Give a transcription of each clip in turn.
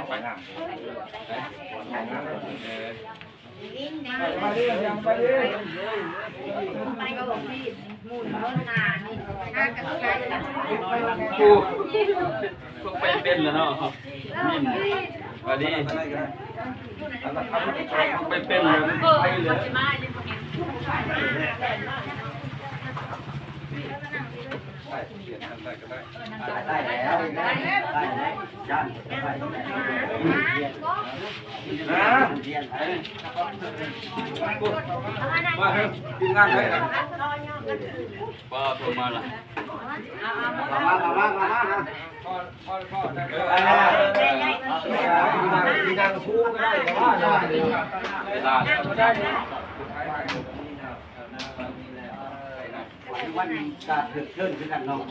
ไปน้ำไปก็บอกพี่มูนเมื่อนานนี่ข้ากับใครกูพวกเป็นแล้วเนาะนี่มาดีไปเป็นเลยไปเลยได้แล้วย่านมาเถอะกินงานได้นะป้าโทรมาละมีนางชูก็ได้แต่ว่าวันจะถึกเกินขึ้นกันเนาะ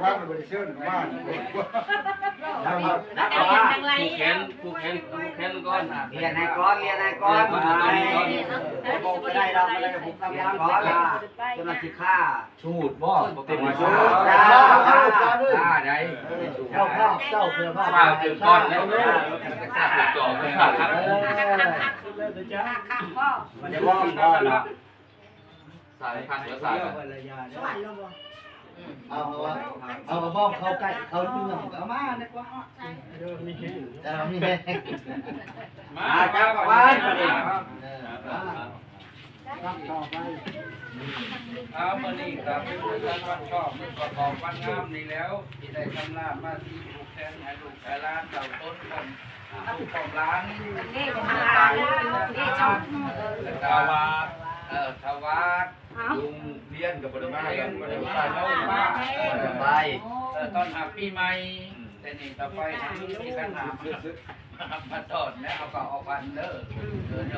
ว่ามันบริสุทธิ์ว่าผู้แขนก้อนเรียนในก้อนไม่ได้เราไม่ได้ผมทำงานก้อนจนที่ฆ่าชูดบ่เต็มชูดฆ่าได้เจ้าเพื่อพ่อข้าวเจอก้อนแล้วข้าวจ่อข้าวครับมันจะว่องก้อนละสายพันธุ์สายสวรรค์เราบอกเอาบ้องเขาใกล้เขาเนื่องเอามาเนี่ยว่าจะมีแห้งมาจ้าบ้านมาดิมื่อนี้ครับเป็นการวันชอบมันประกอบวันงามนี่แล้วที่ได้ทำลาบมาที่ลูกแทนให้ลูกแต่ร้านเต่าต้นกันลูกของร้านนี่เป็นอะไรนี่จอดทวาทวาลุงเลี้ยนกับบริมาเลี้ยนบริมาเล่าว่าไปตอนหาปีใหม่แต่นี่ต่อไปมีการหามาตอดแล้วเอาก็เอาพันเด้อเ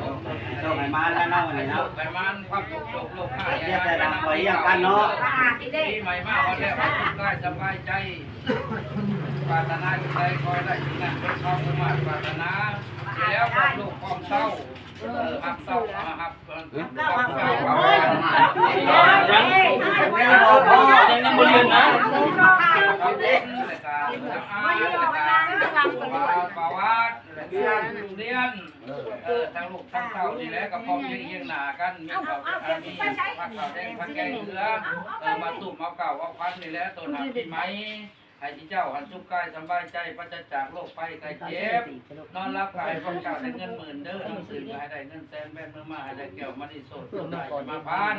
จ้าไปมาแล้วเนาะวันนี้เนาะไปมันความสุขโลกข้าเรียกแต่ดังไปอย่างกันเนาะปีใหม่มากเขาเรียกว่าทุกข์กายสบายใจปรารถนาใจคอยได้ถึงนั้นเป็นความสมหวังปรารถนาแล้วความโลภความเศร้าหักเศร้าหักความเศร้ายังไม่เรียนนะปาวาดเรียนทั้งลูกทั้งเต่านี่แหละกับพ่อยังเอียงหนากันมีเขามีผักเต่าแดงผักแกงเนื้อมาตุ่มเอาเก่าเอาพันนี่แหละตัวหนักที่ไหมให้ที่เจ้าหันสุขกายสบายใจปัจจจากโรคไปไข้เจ็บนอนรับกายฟังเจ้าได้เงินหมื่นเด้อหนังสือให้ได้เงินแสนแม่เมื่อมาให้ได้แก้วมณีโสดได้มาพาน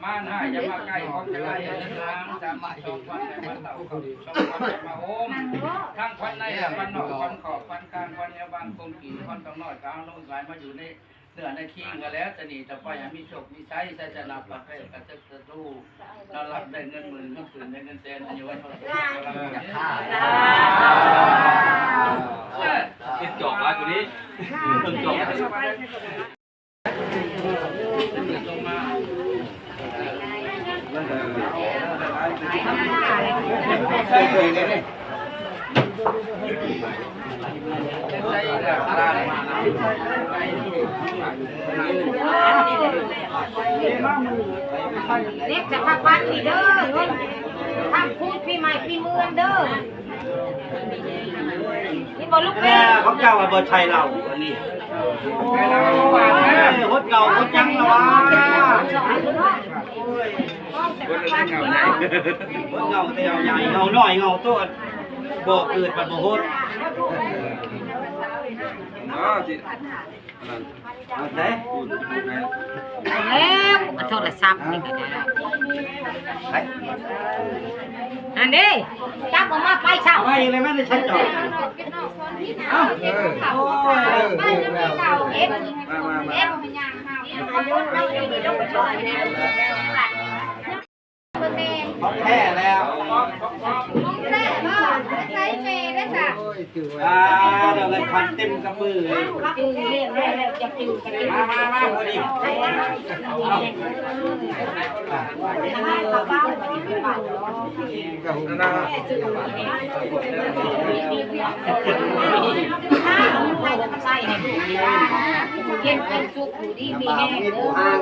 ม่านให้จะมาใกล้ของจะได้เงินทางสามารถชมฟันได้มาเต่าเขาชมฟันได้มาโอมทั้งฟันในและฟันนอกฟันขอบฟันกลางฟันเอวบางคงกี่ฟันตรงน้อยกลางลงไหลมาอยู่ในเนื้อในขี้กันแล้วจะหนีจะไปยังมีโชคมีใช้ใช้จะนับประเภทกระตึกกระตู้เราหลับได้เงินหมื่นเงินคืนได้เงินแสนอยู่วันติดจบมาตัวนี้ติดจบเรียกจะพักวันพี่เด้อทำพูดพี่ใหม่พี่เมืองเด้อนี่บอลูกแม่เขาเจ้าว่าบ่ใช่เราอันนี้ฮดเก่าฮดจังละวะฮดเงาเตียวใหญ่เงาหน่อยเงาตัวบ่เกิดมันบ่ฮดแล้วโทรศัพท์นี่ก็ได้อันนี้จับออกมาไปเช่าไปเลยแม่ได้ใช้จ่อเอาโอ้ยของแท้แล้วใช้เมย์ได้จ้ะ เดี๋ยวเลยควันเต็มกระมือเลย จื้อเรียกได้แล้วจะจื้อกันเลย มาพอดี ใส่ให้เย็นเป็นสุขอยู่ดีมีแห้ง มี เด้ ผู้ อ ห่าง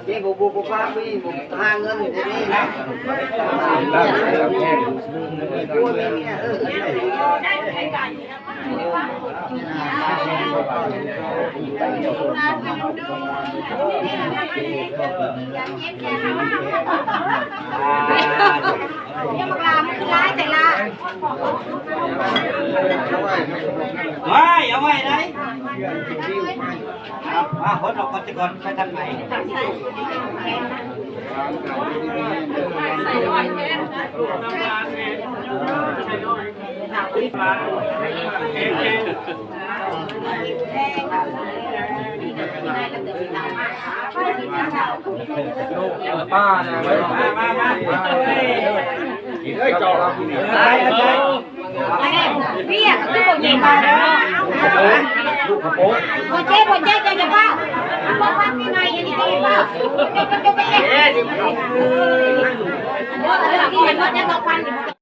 มีผู้ผู้ฟ้ามีผู้ห่างเงินที่นี่นะผู้มีเนี่ยยังมากลามันคือร้ายแต่ละ เอาไว้ได้มาคนออกคนจะก่อนไปทางไหน ป้าเนี่ยมากินเอ้ยจอเรากินเนี่ยได้ได้ อันนี้เบี้ยก็คือบ่เย็นมาเนาะ ลูกกระโปรง บ่เจ๊จะเฝ้าบอกว่ามีไงอย่างนี้เฝ้าจะไปเอ๊ะเดี๋ยวที่เห็นว่าจะต้องพัน